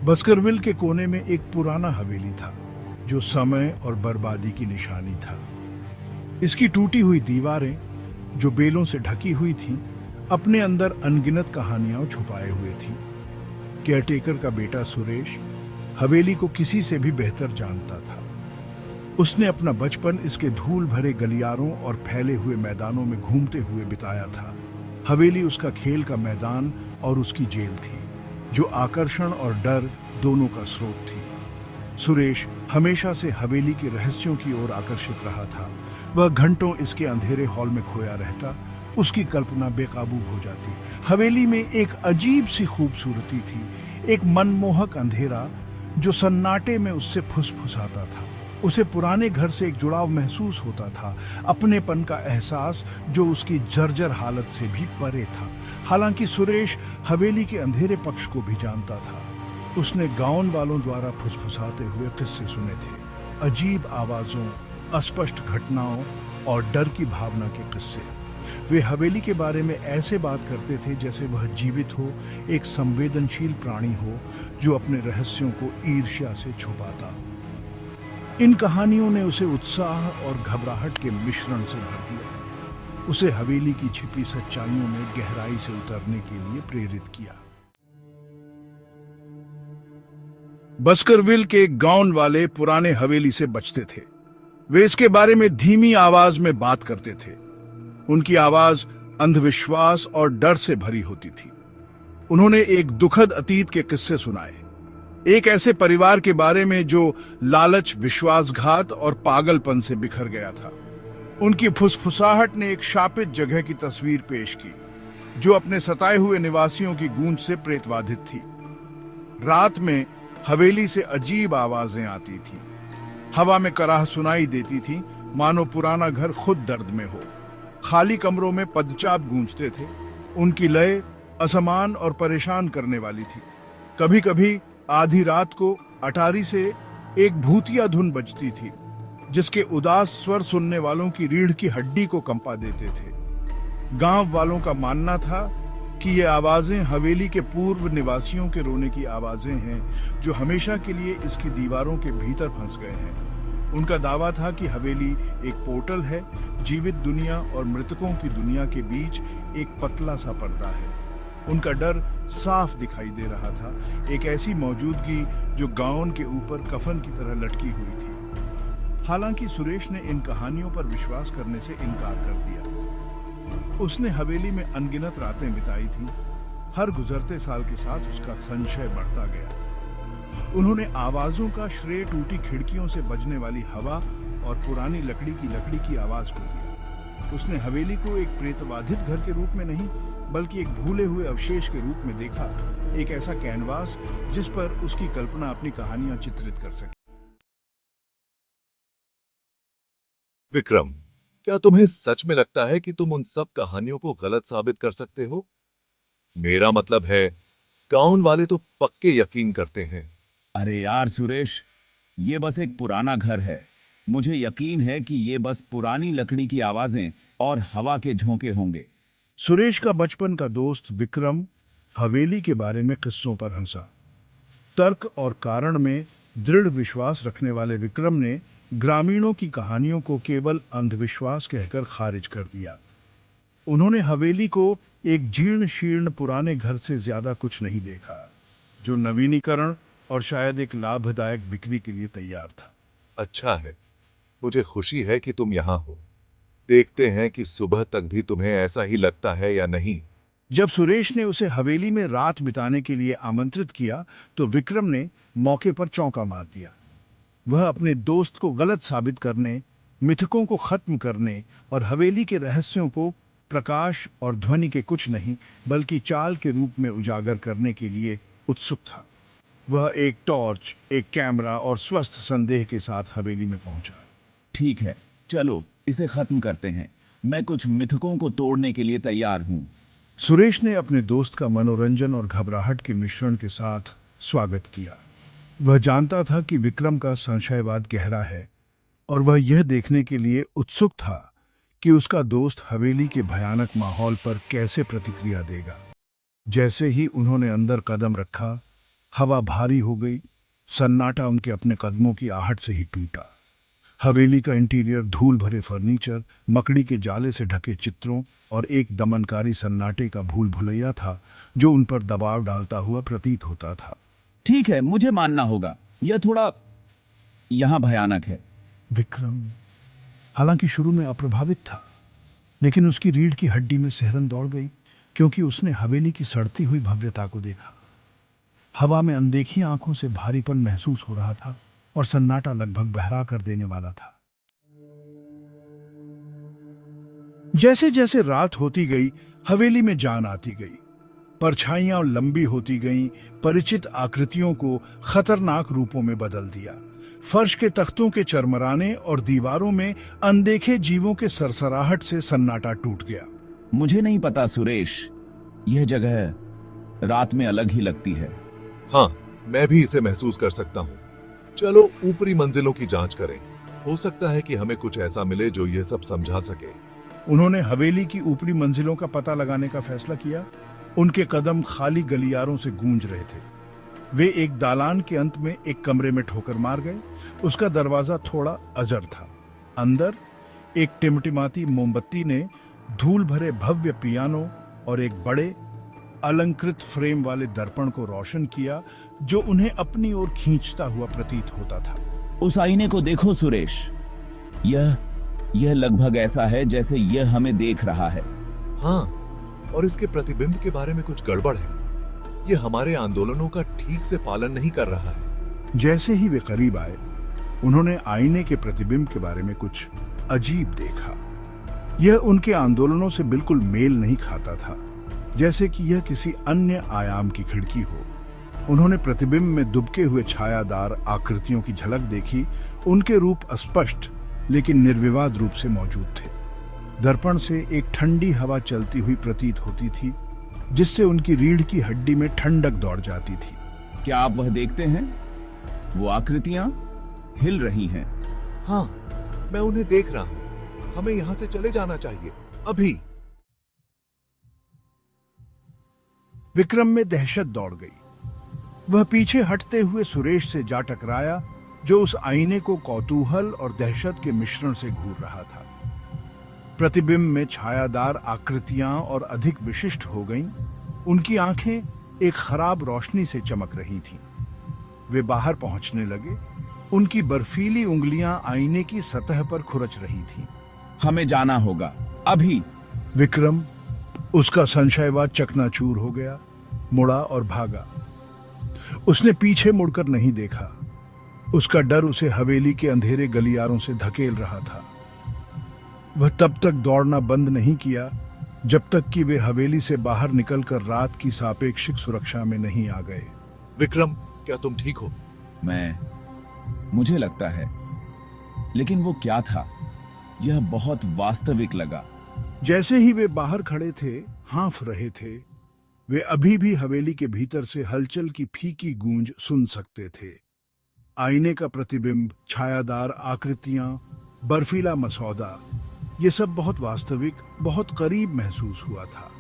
बस्करविल के कोने में एक पुराना हवेली था जो समय और बर्बादी की निशानी था। इसकी टूटी हुई दीवारें जो बेलों से ढकी हुई थीं, अपने अंदर अनगिनत कहानियां छुपाए हुए थीं। केयरटेकर का बेटा सुरेश हवेली को किसी से भी बेहतर जानता था। उसने अपना बचपन इसके धूल भरे गलियारों और फैले हुए मैदानों में घूमते हुए बिताया था। हवेली उसका खेल का मैदान और उसकी जेल थी, जो आकर्षण और डर दोनों का स्रोत थी। सुरेश हमेशा से हवेली के रहस्यों की ओर आकर्षित रहा था। वह घंटों इसके अंधेरे हॉल में खोया रहता, उसकी कल्पना बेकाबू हो जाती। हवेली में एक अजीब सी खूबसूरती थी, एक मनमोहक अंधेरा जो सन्नाटे में उससे फुसफुसाता था। उसे पुराने घर से एक जुड़ाव महसूस होता था, अपनेपन का एहसास जो उसकी जर्जर हालत से भी परे था। हालांकि सुरेश हवेली के अंधेरे पक्ष को भी जानता था। उसने गांव वालों द्वारा फुसफुसाते हुए किस्से सुने थे, अजीब आवाजों, अस्पष्ट घटनाओं और डर की भावना के किस्से। वे हवेली के बारे में ऐसे बात करते थे जैसे वह जीवित हो, एक संवेदनशील प्राणी हो जो अपने रहस्यों को ईर्ष्या से छुपाता हो। इन कहानियों ने उसे उत्साह और घबराहट के मिश्रण से भर दिया, उसे हवेली की छिपी सच्चाइयों में गहराई से उतरने के लिए प्रेरित किया। बस्करविल के गांव वाले पुराने हवेली से बचते थे। वे इसके बारे में धीमी आवाज में बात करते थे। उनकी आवाज अंधविश्वास और डर से भरी होती थी। उन्होंने एक दुखद अतीत के किस्से सुनाए, एक ऐसे परिवार के बारे में जो लालच, विश्वासघात और पागलपन से बिखर गया था। उनकी फुसफुसाहट ने एक शापित जगह की तस्वीर पेश की जो अपने सताए हुए निवासियों की गूंज से प्रेतवाधित थी। रात में हवेली से अजीब आवाजें आती थीं। हवा में कराह सुनाई देती थी, मानो पुराना घर खुद दर्द में हो। खाली कमरों में पदचाप गूंजते थे। उनकी लय असमान और परेशान करने वाली थी। कभी कभी आधी रात को अटारी से एक भूतिया धुन बजती थी, जिसके उदास स्वर सुनने वालों की रीढ़ की हड्डी को कंपा देते थे। गांव वालों का मानना था कि ये आवाजें हवेली के पूर्व निवासियों के रोने की आवाजें हैं, जो हमेशा के लिए इसकी दीवारों के भीतर फंस गए हैं। उनका दावा था कि हवेली एक पोर्टल है, जीवित दुनिया और मृतकों की दुनिया के बीच एक पतला सा पर्दा है। उनका डर साफ दिखाई दे रहा था, एक ऐसी मौजूदगी जो गाउन के ऊपर कफन की तरह लटकी हुई थी। हालांकि सुरेश ने इन कहानियों पर विश्वास करने से इनकार कर दिया। उसने हवेली में अनगिनत रातें बिताई थीं। हर गुजरते साल के साथ उसका संशय बढ़ता गया। उन्होंने आवाजों का श्रेय टूटी खिड़कियों से बजने वाली हवा और पुरानी लकड़ी की आवाज को दिया। उसने हवेली को एक प्रेतबाधित घर के रूप में नहीं, बल्कि एक भूले हुए अवशेष के रूप में देखा, एक ऐसा कैनवास जिस पर उसकी कल्पना अपनी कहानियां चित्रित कर सके। विक्रम, क्या तुम्हें सच में लगता है कि तुम उन सब कहानियों को गलत साबित कर सकते हो? मेरा मतलब है, गांव वाले तो पक्के यकीन करते हैं। अरे यार सुरेश, ये बस एक पुराना घर है। मुझे यकीन है कि ये बस पुरानी लकड़ी की आवाजें और हवा के झोंके होंगे। सुरेश का बचपन का दोस्त विक्रम हवेली के बारे में किस्सों पर हंसा। तर्क और कारण में दृढ़ विश्वास रखने वाले विक्रम ने ग्रामीणों की कहानियों को केवल अंधविश्वास कहकर खारिज कर दिया। उन्होंने हवेली को एक जीर्ण शीर्ण पुराने घर से ज्यादा कुछ नहीं देखा, जो नवीनीकरण और शायद एक लाभदायक बिक्री के लिए तैयार था। अच्छा है, मुझे खुशी है कि तुम यहाँ हो। देखते हैं कि सुबह तक भी तुम्हें ऐसा ही लगता है या नहीं। जब सुरेश ने उसे हवेली में रात बिताने के लिए आमंत्रित किया, तो विक्रम ने मौके पर चौंका मार दिया। वह अपने दोस्त को गलत साबित करने, मिथकों को खत्म करने और हवेली के रहस्यों को प्रकाश और ध्वनि के कुछ नहीं बल्कि चाल के रूप में उजागर करने के लिए उत्सुक था। वह एक टॉर्च, एक कैमरा और स्वस्थ संदेह के साथ हवेली में पहुंचा। ठीक है, चलो इसे खत्म करते हैं। मैं कुछ मिथकों को तोड़ने के लिए तैयार हूं। सुरेश ने अपने दोस्त का मनोरंजन और घबराहट के मिश्रण के साथ स्वागत किया। वह जानता था कि विक्रम का संशयवाद गहरा है और वह यह देखने के लिए उत्सुक था कि उसका दोस्त हवेली के भयानक माहौल पर कैसे प्रतिक्रिया देगा। जैसे ही उन्होंने अंदर कदम रखा, हवा भारी हो गई। सन्नाटा उनके अपने कदमों की आहट से ही टूटा। हवेली का इंटीरियर, धूल भरे फर्नीचर, मकड़ी के जाले से ढके चित्रों और एक दमनकारी सन्नाटे का भूल भुलैया था जो उन पर दबाव डालता हुआ प्रतीत होता था। ठीक है, मुझे मानना होगा, यह थोड़ा यहां भयानक है। विक्रम हालांकि शुरू में अप्रभावित था, लेकिन उसकी रीढ़ की हड्डी में सिहरन दौड़ गई, क्योंकि उसने हवेली की सड़ती हुई भव्यता को देखा। हवा में अनदेखी आंखों से भारीपन महसूस हो रहा था और सन्नाटा लगभग बहरा कर देने वाला था। जैसे जैसे रात होती गई, हवेली में जान आती गई। परछाइयां लंबी होती गईं, परिचित आकृतियों को खतरनाक रूपों में बदल दिया। फर्श के तख्तों के चरमराने और दीवारों में अनदेखे जीवों के सरसराहट से सन्नाटा टूट गया। मुझे नहीं पता सुरेश, यह जगह रात में अलग ही लगती है। हाँ, मैं भी इसे महसूस कर सकता हूँ। चलो ऊपरी मंजिलों की जांच करें। हो सकता है कि हमें कुछ ऐसा मिले जो ये सब समझा सके। उन्होंने हवेली की ऊपरी मंजिलों का पता लगाने का फैसला किया। उनके कदम खाली गलियारों से गूंज रहे थे। वे एक दालान के अंत में एक कमरे में ठोकर मार गए। उसका दरवाजा थोड़ा अजर था। अंदर एक टिमटिमाती मोमबत्ती ने धूल भरे भव्य पियानो और एक बड़े अलंकृत फ्रेम वाले दर्पण को रोशन किया, जो उन्हें अपनी ओर खींचता हुआ प्रतीत होता था। उस आईने को देखो सुरेश, यह लगभग ऐसा है जैसे यह हमें देख रहा है। हाँ, और इसके प्रतिबिंब के बारे में कुछ गड़बड़ है। यह हमारे आंदोलनों का ठीक से पालन नहीं कर रहा है। जैसे ही वे करीब आए, उन्होंने आईने के प्रतिबिंब के बारे में कुछ अजीब देखा। यह उनके आंदोलनों से बिल्कुल मेल नहीं खाता था, जैसे कि यह किसी अन्य आयाम की खिड़की हो। उन्होंने प्रतिबिंब में दुबके हुए छायादार आकृतियों की झलक देखी। उनके रूप अस्पष्ट लेकिन निर्विवाद रूप से मौजूद थे। दर्पण से एक ठंडी हवा चलती हुई प्रतीत होती थी, जिससे उनकी रीढ़ की हड्डी में ठंडक दौड़ जाती थी। क्या आप वह देखते हैं? वो आकृतियां हिल रही हैं। हाँ, मैं उन्हें देख रहा हूं। हमें यहां से चले जाना चाहिए, अभी। विक्रम में दहशत दौड़ गई। वह पीछे हटते हुए सुरेश से जा टकराया, जो उस आईने को कौतूहल और दहशत के मिश्रण से घूर रहा था। प्रतिबिंब में छायादार आकृतियां और अधिक विशिष्ट हो गईं। उनकी आंखें एक खराब रोशनी से चमक रही थीं। वे बाहर पहुंचने लगे। उनकी बर्फीली उंगलियां आईने की सतह पर खुरच रही थीं। हमें जाना होगा, अभी। विक्रम, उसका संशयवाद चकनाचूर हो गया, मुड़ा और भागा। उसने पीछे मुड़कर नहीं देखा। उसका डर उसे हवेली के अंधेरे गलियारों से धकेल रहा था। वह तब तक दौड़ना बंद नहीं किया जब तक कि वे हवेली से बाहर निकलकर रात की सापेक्षिक सुरक्षा में नहीं आ गए। विक्रम, क्या तुम ठीक हो? मुझे लगता है, लेकिन वो क्या था? यह बहुत वास्तविक लगा। जैसे ही वे बाहर खड़े थे, हाँफ रहे थे, वे अभी भी हवेली के भीतर से हलचल की फीकी गूंज सुन सकते थे। आईने का प्रतिबिंब, छायादार आकृतियां, बर्फीला मसौदा, ये सब बहुत वास्तविक, बहुत करीब महसूस हुआ था।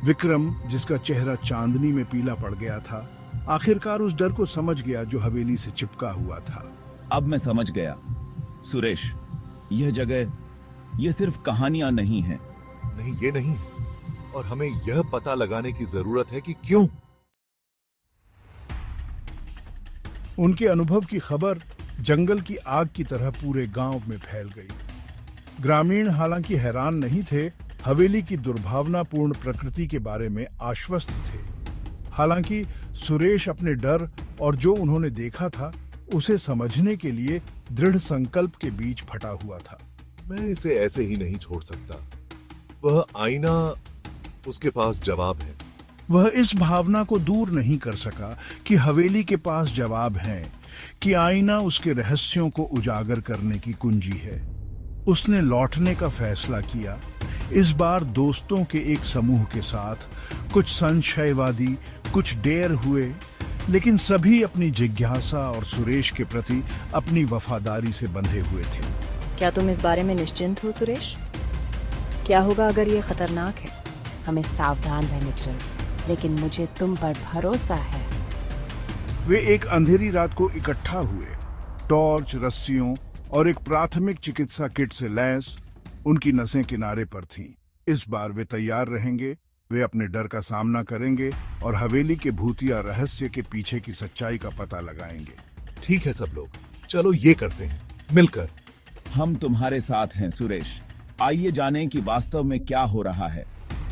विक्रम, जिसका चेहरा चांदनी में पीला पड़ गया था, आखिरकार उस डर को समझ गया जो हवेली से चिपका हुआ था। अब मैं समझ गया सुरेश, यह जगह, यह सिर्फ कहानियां नहीं है। नहीं, ये नहीं, और हमें यह पता लगाने की जरूरत है कि क्यों। उनके अनुभव की खबर जंगल की आग की तरह पूरे गांव में फैल गई। ग्रामीण हालांकि हैरान नहीं थे, हवेली की दुर्भावनापूर्ण प्रकृति के बारे में आश्वस्त थे। हालांकि सुरेश अपने डर और जो उन्होंने देखा था उसे समझने के लिए दृढ़ संकल्प के बीच फटा हुआ था। मैं इसे ऐसे ही नहीं छोड़ सकता। वह आईना, उसके पास जवाब है। वह इस भावना को दूर नहीं कर सका कि हवेली के पास जवाब है, कि आईना उसके रहस्यों को उजागर करने की कुंजी है। उसने लौटने का फैसला किया, इस बार दोस्तों के एक समूह के साथ। कुछ संशयवादी, कुछ डेर हुए, लेकिन सभी अपनी जिज्ञासा और सुरेश के प्रति अपनी वफादारी से बंधे हुए थे। क्या तुम इस बारे में निश्चिंत हो सुरेश? क्या होगा अगर ये खतरनाक है? हमें सावधान रहना चाहिए, लेकिन मुझे तुम पर भरोसा है। वे एक अंधेरी रात को इकट्ठा हुए। टॉर्च, रस्सियों और एक प्राथमिक चिकित्सा किट से लैस उनकी नसें किनारे पर थीं। इस बार वे तैयार रहेंगे, वे अपने डर का सामना करेंगे और हवेली के भूतिया रहस्य के पीछे की सच्चाई का पता लगाएंगे। ठीक है सब लोग, चलो ये करते हैं मिलकर। हम तुम्हारे साथ हैं सुरेश। आइए जानें कि वास्तव में क्या हो रहा है।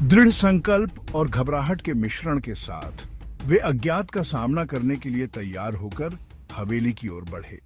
दृढ़ संकल्प और घबराहट के मिश्रण के साथ वे अज्ञात का सामना करने के लिए तैयार होकर हवेली की ओर बढ़े।